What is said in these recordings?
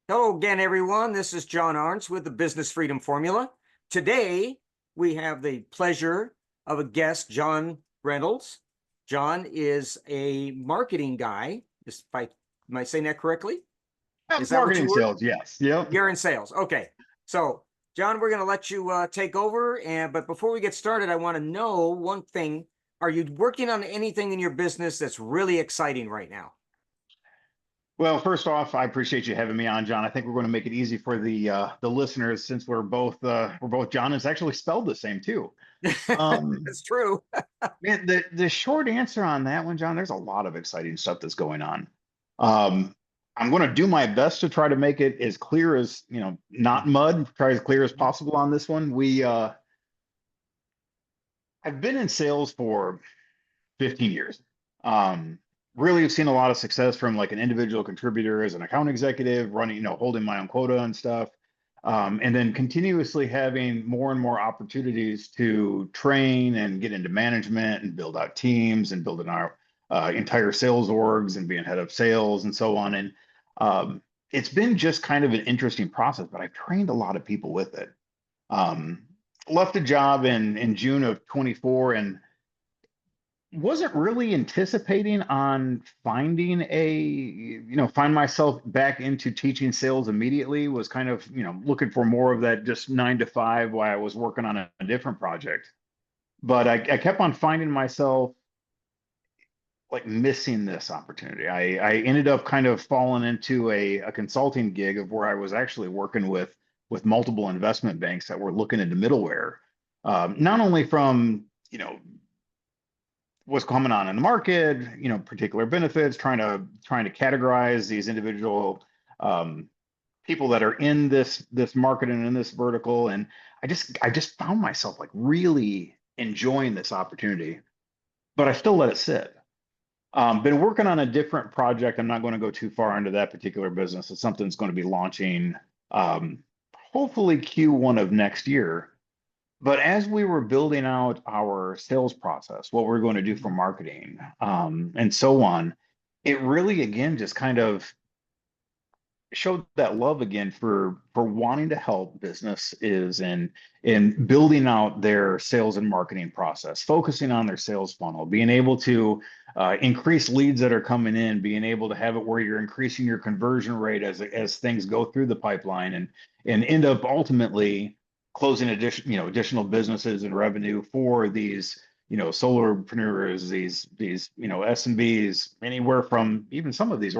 Hello again, everyone. This is John Arns with the Business Freedom Formula. Today, we have the pleasure of a guest, John Reynolds. John is a marketing guy. Am I saying that correctly? Is that what you Marketing were? sales, yes. Yep. You're in sales. Okay. So, John, we're going to let you take over. But before we get started, I want to know one thing. Are you working on anything in your business that's really exciting right now? Well, first off, I appreciate you having me on, John. I think we're going to make it easy for the listeners since we're both John. It's actually spelled the same too. Um, That's true. Man, the short answer on that one, John, there's a lot of exciting stuff that's going on. Um, I'm going to do my best to try to make it as clear as, not mud, try as clear as possible on this one. I've been in sales for 15 years. Um, Really have seen a lot of success from like an individual contributor as an account executive, running, holding my own quota and stuff. And then continuously having more and more opportunities to train and get into management and build out teams and building our entire sales orgs and being head of sales and so on. And it's been just kind of an interesting process, but I've trained a lot of people with it. Um, Left a job in June of 24 and wasn't really anticipating on find myself back into teaching sales immediately. Was kind of, looking for more of that just 9 to 5 while I was working on a different project. But I kept on finding myself like missing this opportunity. I ended up kind of falling into a consulting gig of where I was actually working with multiple investment banks that were looking into middleware, not only from, what's coming on in the market, particular benefits, trying to categorize these individual um, people that are in this market and in this vertical. And I just found myself like really enjoying this opportunity, but I still let it sit. Been working on a different project. I'm not going to go too far into that particular business. It's something that's going to be launching um, hopefully Q1 of next year. But as we were building out our sales process, what we're going to do for marketing, and so on, it really again just kind of showed that love again for wanting to help businesses in building out their sales and marketing process, focusing on their sales funnel, being able to increase leads that are coming in, being able to have it where you're increasing your conversion rate as things go through the pipeline and end up ultimately closing additional businesses and revenue for these solopreneurs, these SMBs, anywhere from even some of these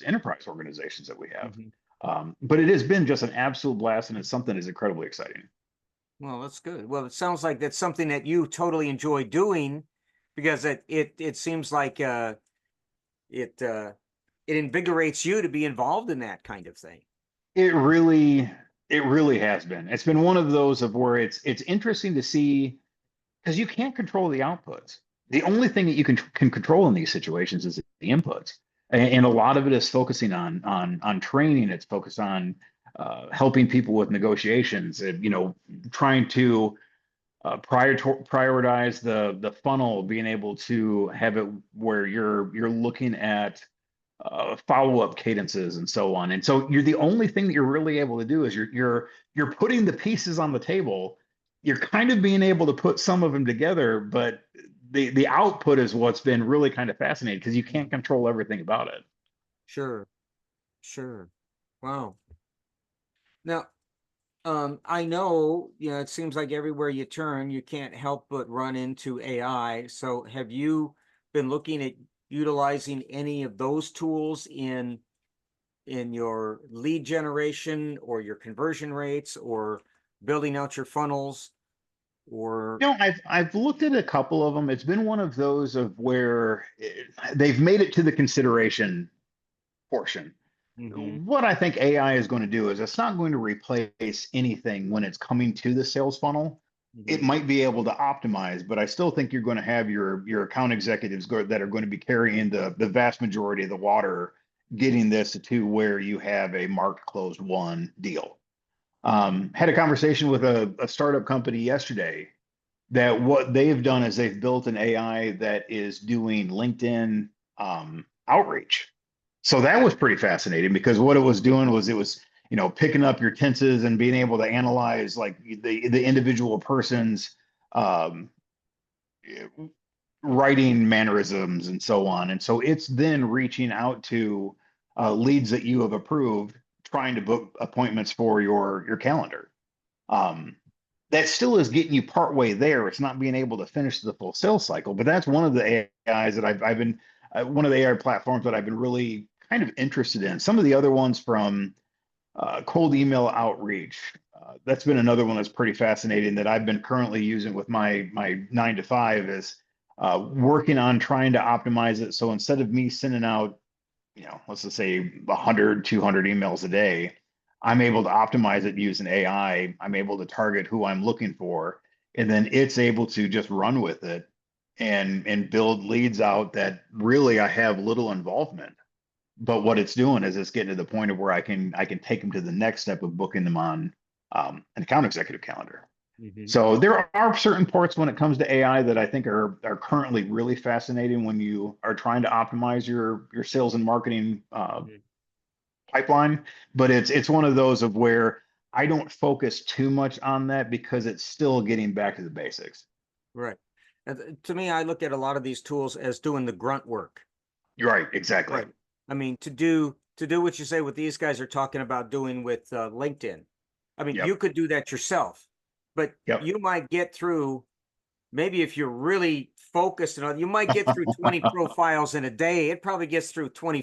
enterprise organizations that we have. Mhm. But it has been just an absolute blast, and it's something that's incredibly exciting. Well, that's good. Well, it sounds like that's something that you totally enjoy doing because it seems like it it invigorates you to be involved in that kind of thing. It really, it really has been. It's been one of those of where it's interesting to see because you can't control the outputs. The only thing that you can control in these situations is the inputs, and a lot of it is focusing on training. It's focused on helping people with negotiations. Trying to prioritize the funnel, being able to have it where you're looking at follow-up cadences and so on. And so you're the only thing that you're really able to do is you're putting the pieces on the table. You're kind of being able to put some of them together, but the output is what's been really kind of fascinating because you can't Mhm. control everything about it. Sure, sure. Wow. Now, I know, it seems like everywhere you turn, you can't help but run into AI. So have you been looking at utilizing any of those tools in your lead generation or your conversion rates or building out your funnels or I've looked at a couple of them. It's been one of those of where they've made it to the consideration portion. Mhm, What I think AI is going to do is it's not going to replace anything when it's coming to the sales funnel. It mhm. might be able to optimize, but I still think you're going to have your account executives that are going to be carrying the vast majority of the water, getting this to where you have a marked closed won deal. Had a conversation with a startup company yesterday that what they've done is they've built an AI that is doing LinkedIn outreach. So that was pretty fascinating because what it was doing was it was, picking up your tenses and being able to analyze like the individual person's um, writing mannerisms and so on. And so it's then reaching out to leads that you have approved, trying to book appointments for your calendar. Um, that still is getting you partway there. It's not being able to finish the full sales cycle, but that's one of the AIs that I've been one of the AI platforms that I've been really kind of interested in. Some of the other ones from cold email outreach. That's been another one that's pretty fascinating that I've been currently using with my 9 to 5 is working on trying to optimize it. So instead of me sending out, let's just say 100, 200 emails a day, I'm able to optimize it using AI. I'm able to target who I'm looking for, and then it's able to just run with it and build leads out that really I have little involvement. But what it's doing is it's getting to the point of where I can take them to the next step of booking them on an account executive calendar. Hmm. So there are certain parts when it comes to AI that I think are currently really fascinating when you are trying to optimize your sales and marketing Hmm. pipeline. But it's one of those of where I don't focus too much on that because it's still getting back to the basics. Right. And to me, I look at a lot of these tools as doing the grunt work. You're right, exactly. Right. I mean, to do what you say what these guys are talking about doing with LinkedIn. I mean, you Yep, could do that yourself, but yep. you might get through, maybe if you're really focused and all, you might get through 20 profiles in a day. It probably gets through 20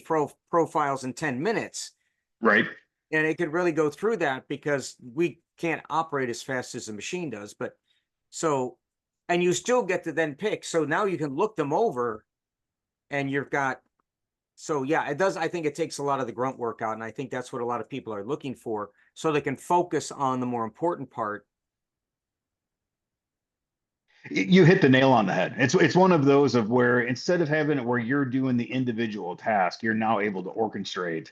profiles in 10 minutes. Right. And it could really go through that because we can't operate as fast as the machine does. But so, and you still get to then pick. So now you can look them over and you've got, so yeah, it does. I think it takes a lot of the grunt work out. And I think that's what a lot of people are looking for so they can focus on the more important part. You hit the nail on the head. It's one of those of where instead of having it where you're doing the individual task, you're now able to orchestrate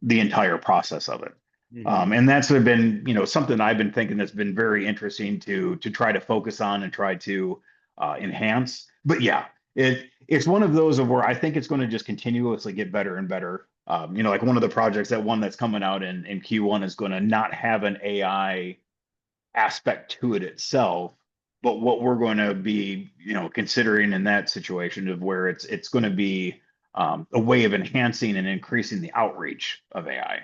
the entire process of it. Hmm. And that's been, something I've been thinking that's been very interesting to try to focus on and try to enhance. But yeah, it's one of those of where I think it's going to just continuously get better and better. Like one of the projects, that one that's coming out in Q1 is going to not have an AI aspect to it itself, but what we're going to be, considering in that situation of where it's going to be a way of enhancing and increasing the outreach of AI.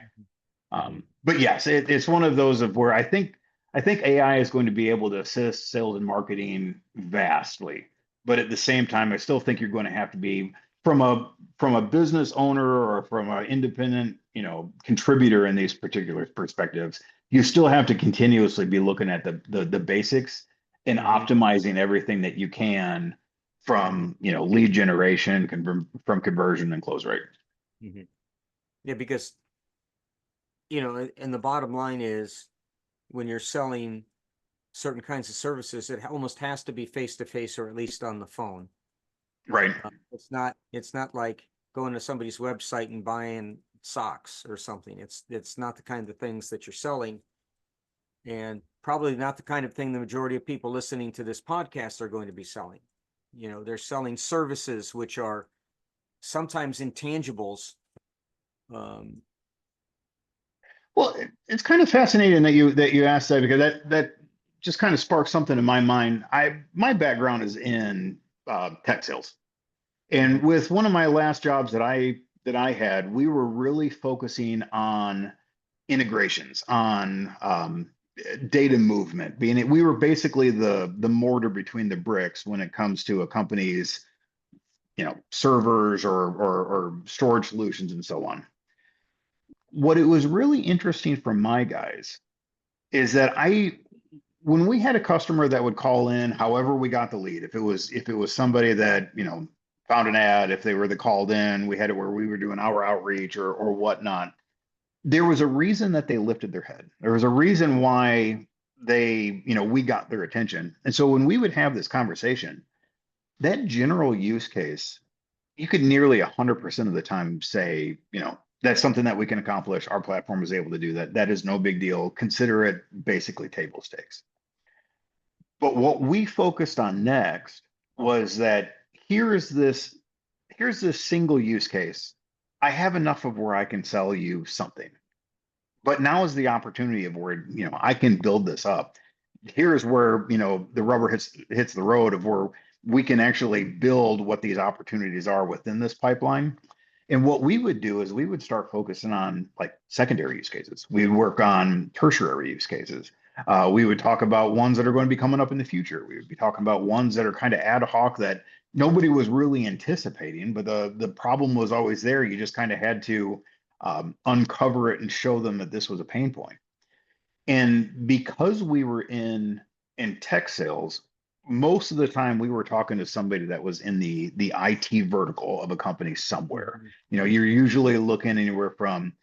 Hmm. But yes, it's one of those of where I think AI is going to be able to assist sales and marketing vastly, but at the same time, I still think you're going to have to be from a business owner or from an independent, contributor in these particular perspectives. You still have to continuously be looking at the basics and Hmm. optimizing everything that you can from lead generation, from conversion and close rate. Hmm. Yeah, because, and the bottom line is when you're selling certain kinds of services, it almost has to be face to face or at least on the phone. Right. It's not like going to somebody's website and buying socks or something. It's not the kind of things that you're selling, and probably not the kind of thing the majority of people listening to this podcast are going to be selling. They're selling services which are sometimes intangibles. Um, Well, it's kind of fascinating that you asked that because that just kind of sparked something in my mind. My background is in tech sales, and mhm, with one of my last jobs that I had, we were really focusing on integrations, on data movement. We were basically the mortar between the bricks when it comes to a company's servers or storage solutions and so on. What it was really interesting from my guys is that when we had a customer that would call in, however we got the lead, if it was somebody that, found an ad, if they were the called in, we had it where we were doing our outreach or whatnot. There was a reason that they lifted their head. There was a reason why we got their attention. And so when we would have this conversation, that general use case, you could nearly 100% of the time say, that's something that we can accomplish. Our platform is able to do that. That is no big deal. Consider it basically table stakes. But what we focused on next was that here is this here's this single use case I have enough of where I can sell you something. But now is the opportunity of where, I can build this up. Here's where, the rubber hits the road of where we can actually build what these opportunities are within this pipeline. And what we would do is we would start focusing on like secondary use cases. We'd work on tertiary use cases. We would talk about ones that are going to be coming up in the future. We would be talking about ones that are kind of ad hoc that nobody was really anticipating, but the problem was always there. You just kind of had to uncover it and show them that this was a pain point. And because we were in tech sales, most of the time we were talking to somebody that was in the IT vertical of a company somewhere. Mhm. You're usually looking anywhere from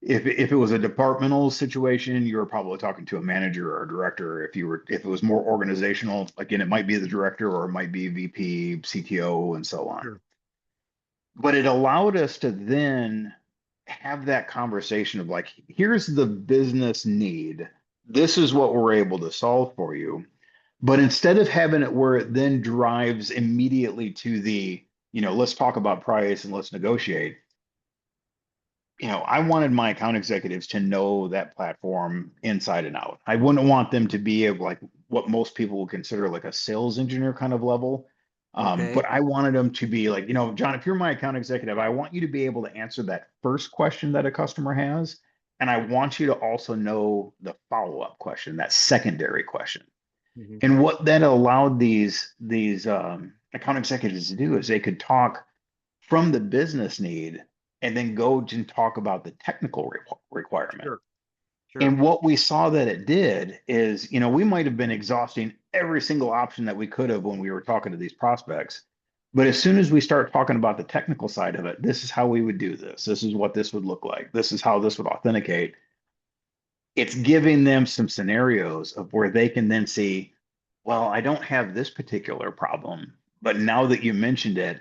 if it was a departmental situation, you were probably talking to a manager or a director. If it was more organizational, again, it might be the director or it might be VP, CTO, and so on. Sure. But it allowed us to then have that conversation of like, here's the business need. This is what we're able to solve for you. But instead of having it where it then drives immediately to let's talk about price and let's negotiate, I wanted my account executives to know that platform inside and out. I wouldn't want them to be of like what most people would consider like a sales engineer kind of level. But Okay. I wanted them to be like, John, if you're my account executive, I want you to be able to answer that first question that a customer has. And I want you to also know the follow-up question, that secondary question. Mhm. And what that allowed these account executives to do is they could talk from the business need and then go and talk about the technical requirement. Sure. Sure. And what we saw that it did is, we might have been exhausting every single option that we could have when we were talking to these prospects. But as soon as we start talking about the technical side of it, this is how we would do this. This is what this would look like. This is how this would authenticate. It's giving them some scenarios of where they can then see, well, I don't have this particular problem, but now that you mentioned it,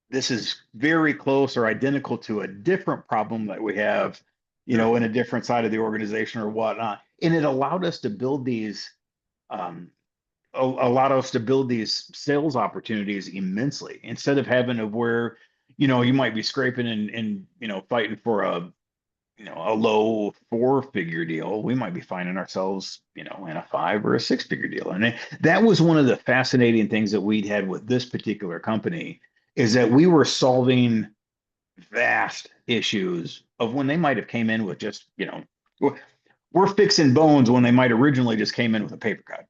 this is very close or identical to a different problem that we have, Sure. in a different side of the organization or whatnot. And it allowed us to build allowed us to build these sales opportunities immensely instead of having to where, you might be scraping and fighting for a low four-figure deal. We might be finding ourselves, in a five or a six-figure deal. And that was one of the fascinating things that we'd had with this particular company is that we were solving vast issues of when they might have came in with just, we're fixing bones when they might originally just came in with a paper cut.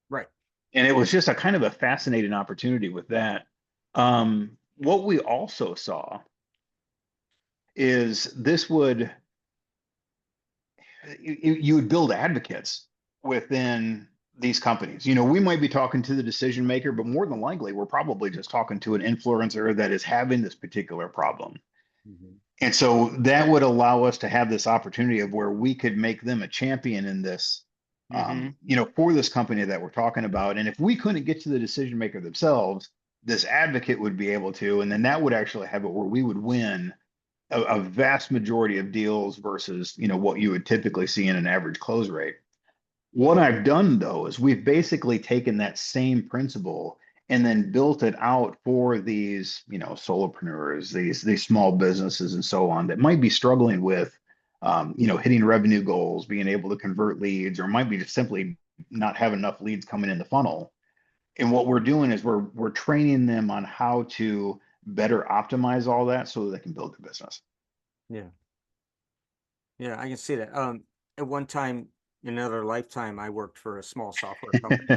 Right. And it was just a kind of a fascinating opportunity with that. What we also saw is this would you would build advocates within these companies. We might be talking to the decision maker, but more than likely, we're probably just talking to an influencer that is having this particular problem. Mhm. And so that would allow us to have this opportunity of where we could make them a champion in this, Mhm. for this company that we're talking about. And if we couldn't get to the decision maker themselves, this advocate would be able to, and then that would actually have it where we would win a vast majority of deals versus what you would typically see in an average close rate. What I've done though is we've basically taken that same principle and then built it out for these solopreneurs, these small businesses and so on that might be struggling with hitting revenue goals, being able to convert leads, or might be just simply not have enough leads coming in the funnel. And what we're doing is we're training them on how to better optimize all that so that they can build their business. Yeah. Yeah, I can see that. At one time, in another lifetime, I worked for a small software company,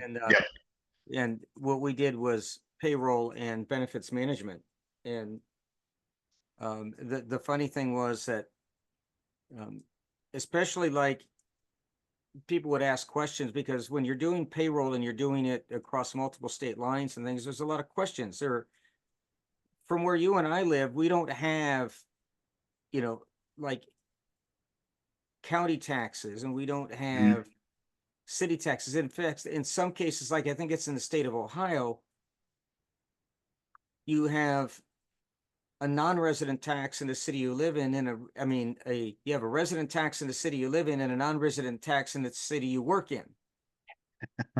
and Yeah. what we did was payroll and benefits management. And the funny thing was that, um, especially like people would ask questions because when you're doing payroll and you're doing it across multiple state lines and things, there's a lot of questions. There, from where you and I live, we don't have, you know, like county taxes, and we don't Mhm. have city taxes. In fact, in some cases, like I think it's in the state of Ohio, you have a non-resident tax in the city you live in, and I mean, you have a resident tax in the city you live in, and a non-resident tax in the city you work in.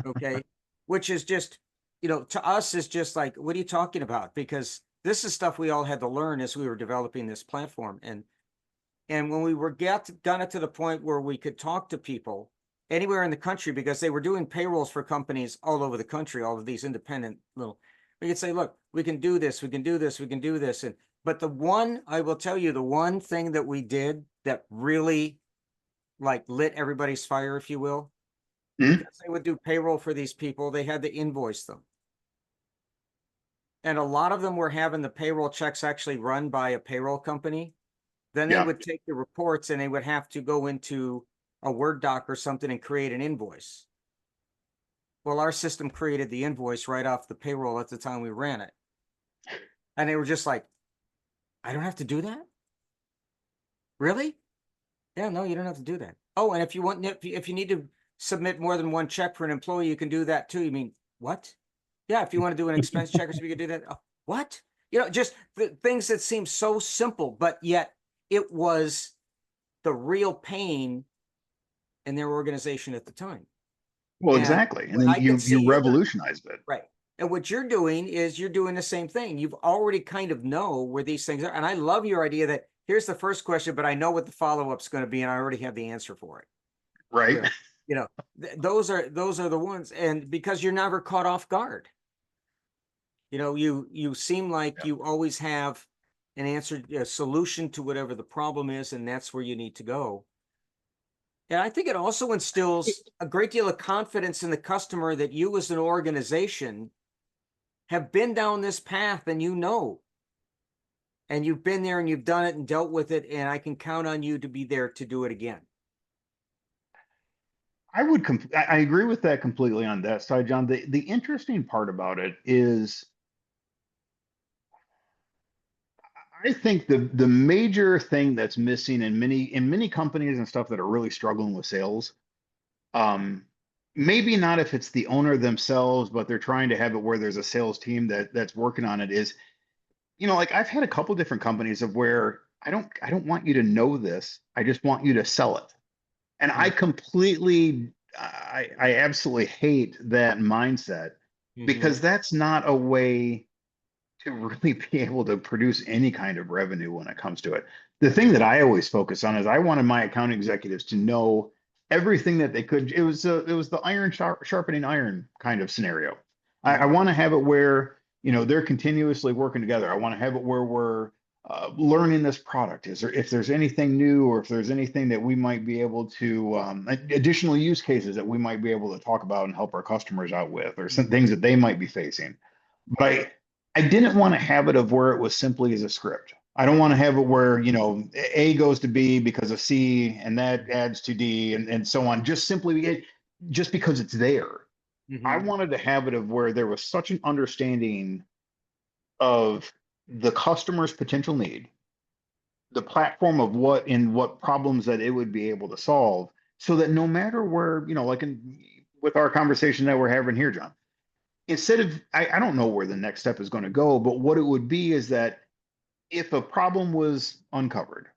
Okay, which is just, to us is just like, what are you talking about? Because this is stuff we all had to learn as we were developing this platform. And when we were got it to the point where we could talk to people anywhere in the country, because they were doing payrolls for companies all over the country, all of these independent little, we could say, look, we can do this, we can do this, we can do this. And but the one, I will tell you, the one thing that we did that really like lit everybody's fire, if you will, Mhm. because they would do payroll for these people, they had to invoice them. And a lot of them were having the payroll checks actually run by a payroll company. Then they Yeah. would take the reports and they would have to go into a Word doc or something and create an invoice. Well, our system created the invoice right off the payroll at the time we ran it. And they were just like, I don't have to do that? Really? Yeah, no, you don't have to do that. Oh, and if you want, if you need to submit more than one check for an employee, you can do that too. You mean what? Yeah, if you want to do an expense check or something, you can do that. Oh, what? You know, just the things that seem so simple, but yet it was the real pain in their organization at the time. Well, And exactly. And what then I could you see you do, revolutionized it. right? And what you're doing is you're doing the same thing. You've already kind of know where these things are. And I love your idea that here's the first question, but I know what the follow-up's going to be, and I already have the answer for it. Right. You know, you know, those are the ones, and because you're never caught off guard. You know, you seem like Yeah. you always have an answer, a solution to whatever the problem is, and that's where you need to go. And I think it also instills a great deal of confidence in the customer that you as an organization have been down this path and and you've been there and you've done it and dealt with it, and I can count on you to be there to do it again. I agree with that completely on that side, John. The interesting part about it is I think the major thing that's missing in many companies and stuff that are really struggling with sales, um, maybe not if it's the owner themselves, but they're trying to have it where there's a sales team that's working on it is, like I've had a couple different companies of where I don't want you to know this. I just want you to sell it. And I Mm. completely, I absolutely hate that mindset Mm-hmm. because that's not a way to really be able to produce any kind of revenue when it comes to it. The thing that I always focus on is I wanted my account executives to know everything that they could. It was the iron sharpening iron kind of scenario. I Mm-hmm. want to have it where they're continuously working together. I want to have it where we're learning this product. Is there if there's anything new or if there's anything that we might be able to additional use cases that we might be able to talk about and help our customers out with, or some Mm-hmm. things that they might be facing. But I didn't want to have it of where it was simply as a script. I don't want to have it where, A goes to B because of C and that adds to D and so on, just because it's there. I Mm-hmm. wanted to have it of where there was such an understanding of the customer's potential need, the platform of what problems that it would be able to solve, so that no matter where, like with our conversation that we're having here, John, instead of I don't know where the next step is going to go, but what it would be is that if a problem was uncovered,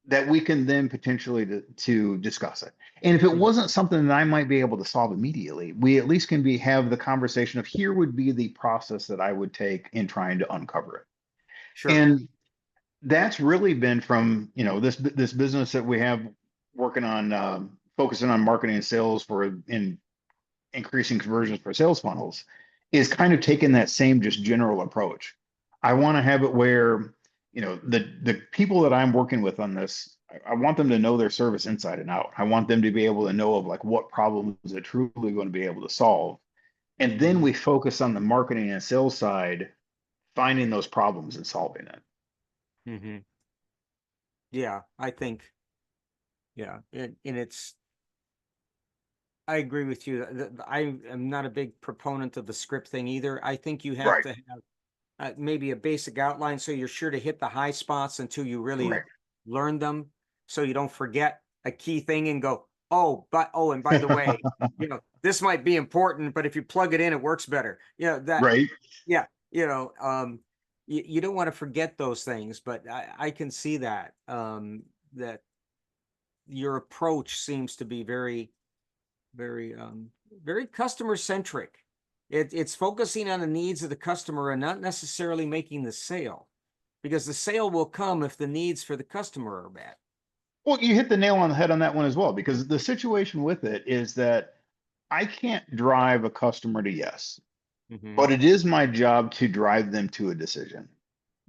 that we can then potentially to discuss it. And if it Mm-hmm. wasn't something that I might be able to solve immediately, we at least can have the conversation of here would be the process that I would take in trying to uncover it. Sure. And that's really been from this business that we have working on focusing on marketing and sales for in increasing conversions for sales funnels is kind of taking that same just general approach. I want to have it where, the people that I'm working with on this, I want them to know their service inside and out. I want them to be able to know of like what problems they're truly going to be able to solve. And then Mm-hmm. we focus on the marketing and sales side, finding those problems and solving it. Mm-hmm. Yeah, I think, yeah. And it's, I agree with you. I am not a big proponent of the script thing either. I think you have Right. to have maybe a basic outline so you're sure to hit the high spots until you really Right. learn them, so you don't forget a key thing and go, oh, and by the way, this might be important, but if you plug it in, it works better. Right. Yeah, you don't want to forget those things, but I can see that that your approach seems to be very, very, very customer centric. It's focusing on the needs of the customer and not necessarily making the sale, because the sale will come if the needs for the customer are met. Well, you hit the nail on the head on that one as well, because the situation with it is that I can't drive a customer to yes, Mm-hmm. but it is my job to drive them to a decision.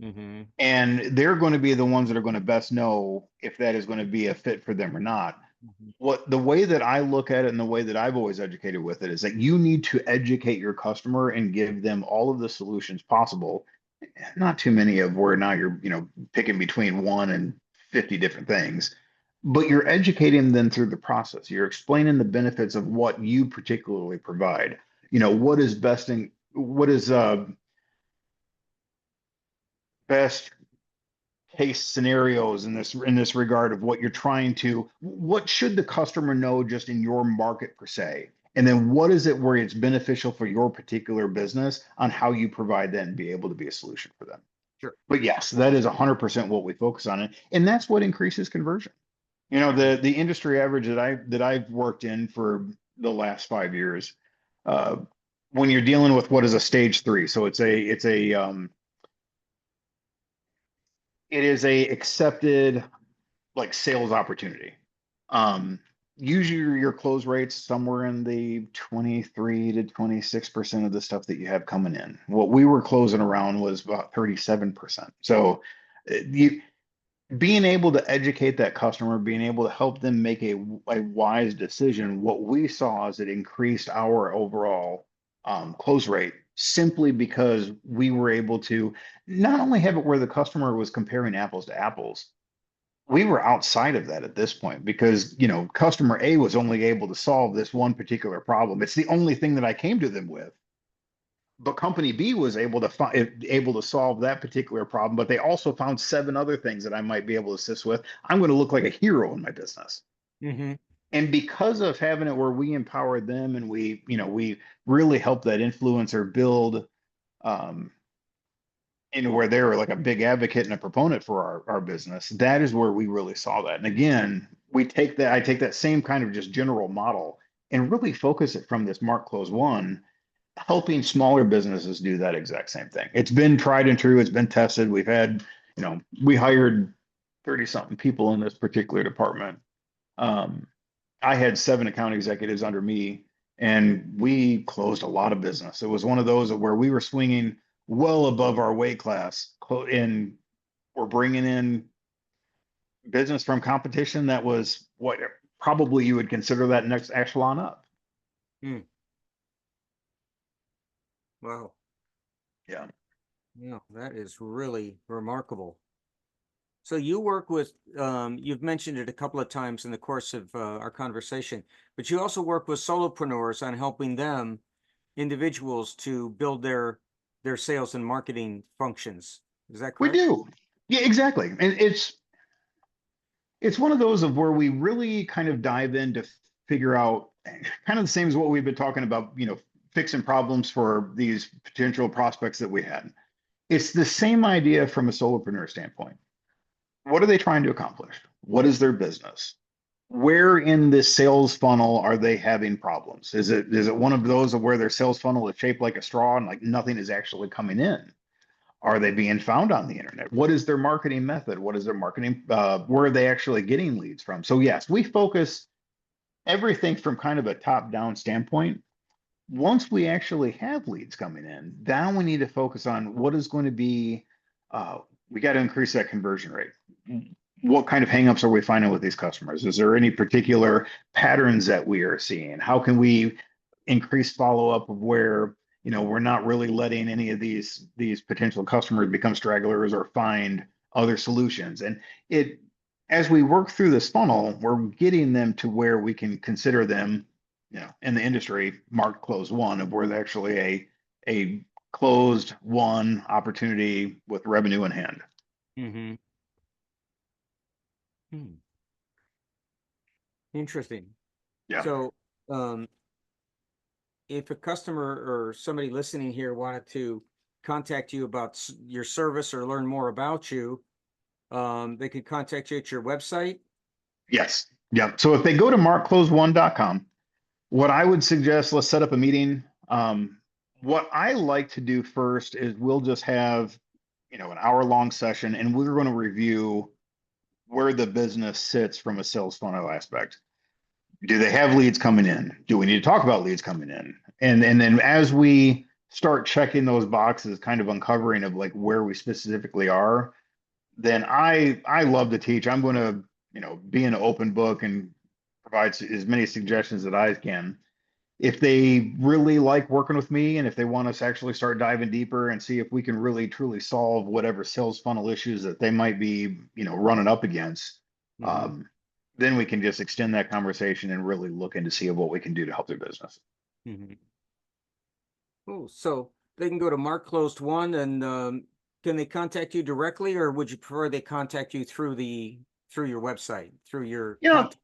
Mm-hmm. And they're going to be the ones that are going to best know if that is going to be a fit for them or not. Mm-hmm. What the way that I look at it and the way that I've always educated with it is that you need to educate your customer and give them all of the solutions possible. Not too many of where now you're, picking between one and 50 different things, but you're educating them through the process. You're explaining the benefits of what you particularly provide. What is what is best case scenarios in this regard of what should the customer know just in your market per se, and then what is it where it's beneficial for your particular business on how you provide that and be able to be a solution for them. Sure. But yes, that is 100% what we focus on, and that's what increases conversion. The industry average that I've worked in for the last 5 years, uh, when you're dealing with what is a stage three, so it is a accepted like sales opportunity. Um, Usually your close rates somewhere in the 23 to 26% of the stuff that you have coming in. What we were closing around was about 37%. So you being able to educate that customer, being able to help them make a wise decision, what we saw is it increased our overall close rate simply because we were able to not only have it where the customer was comparing apples to apples, we were outside of that at this point because customer A was only able to solve this one particular problem. It's the only thing that I came to them with. But company B was able to solve that particular problem, but they also found seven other things that I might be able to assist with. I'm going to look like a hero in my business. Mm-hmm. And because of having it where we empowered them and we really helped that influencer build um, where they were like a big advocate and a proponent for our business, that is where we really saw that. And again, I take that same kind of just general model and really focus it from this Mark Close One, helping smaller businesses do that exact same thing. It's been tried and true. It's been tested. We hired 30 something people in this particular department. Um, I had 7 account executives under me, and we closed a lot of business. It was one of those where we were swinging well above our weight class, and we're bringing in business from competition that was what probably you would consider that next echelon up. Hmm. Wow. Yeah. Yeah, that is really remarkable. So you work with, you've mentioned it a couple of times in the course of our conversation, but you also work with solopreneurs on helping them, individuals, to build their sales and marketing functions. Is that We correct? do. Yeah, exactly. And it's one of those of where we really kind of dive in to figure out kind of the same as what we've been talking about, fixing problems for these potential prospects that we had. It's the same idea from a solopreneur standpoint. What are they trying to accomplish? What is their business? Where in this sales funnel are they having problems? Is it one of those of where their sales funnel is shaped like a straw and like nothing is actually coming in? Are they being found on the internet? What is their marketing method? What is their marketing? Where are they actually getting leads from? So yes, we focus everything from kind of a top-down standpoint. Once we actually have leads coming in, now we need to focus on what is going to be. Uh, we got to increase that conversion rate. What kind of hangups are we finding with these customers? Is there any particular patterns that we are seeing? How can we increase follow-up of where we're not really letting any of these potential customers become stragglers or find other solutions? And it as we work through this funnel, we're getting them to where we can consider them, in the industry, marked closed one, of where they're actually a closed one opportunity with revenue in hand. Mm-hmm. Hmm. Interesting. Yeah. So, um, if a customer or somebody listening here wanted to contact you about your service or learn more about you, they could contact you at your website. Yes. Yeah. So if they go to markclose1.com, what I would suggest, let's set up a meeting. What I like to do first is we'll just have, an hour-long session, and we're going to review where the business sits from a sales funnel aspect. Do they have leads coming in? Do we need to talk about leads coming in? And then as we start checking those boxes, kind of uncovering of like where we specifically are, then I love to teach. I'm going to, be an open book and provide as many suggestions that I can. If they really like working with me and if they want us to actually start diving deeper and see if we can really truly solve whatever sales funnel issues that they might be, running up against, Mhm, um, then we can just extend that conversation and really look into see what we can do to help their business. mhm. Cool. So they can go to Mark Closed One, and can they contact you directly, or would you prefer they contact you through your website, through your You know, contact?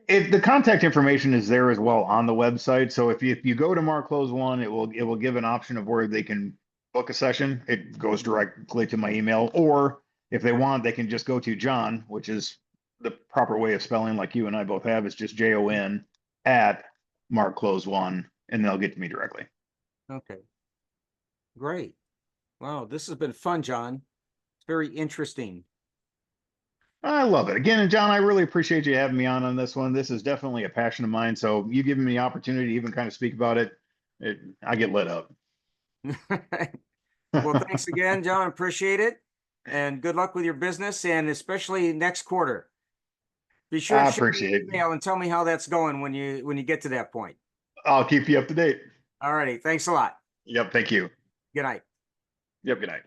if the contact information is there as well on the website, so if you go to Mark Close One, it will give an option of where they can book a session. It goes Mhm. directly to my email, or if they want, they can just go to John, which is the proper way of spelling, like you and I both have. It's just JON at Mark Close One, and they'll get to me directly. Okay, great. Wow, this has been fun, John. It's very interesting. I love it. Again, and John, I really appreciate you having me on this one. This is definitely a passion of mine. So you giving me the opportunity to even kind of speak about it, I get lit up. Well, thanks again, John. Appreciate it. And good luck with your business, and especially next quarter. Be sure I and shoot me appreciate an it. email and tell me how that's going when you get to that point. I'll keep you up to date. All righty. Thanks a lot. Yep. Thank you. Good night. Yep. Good night.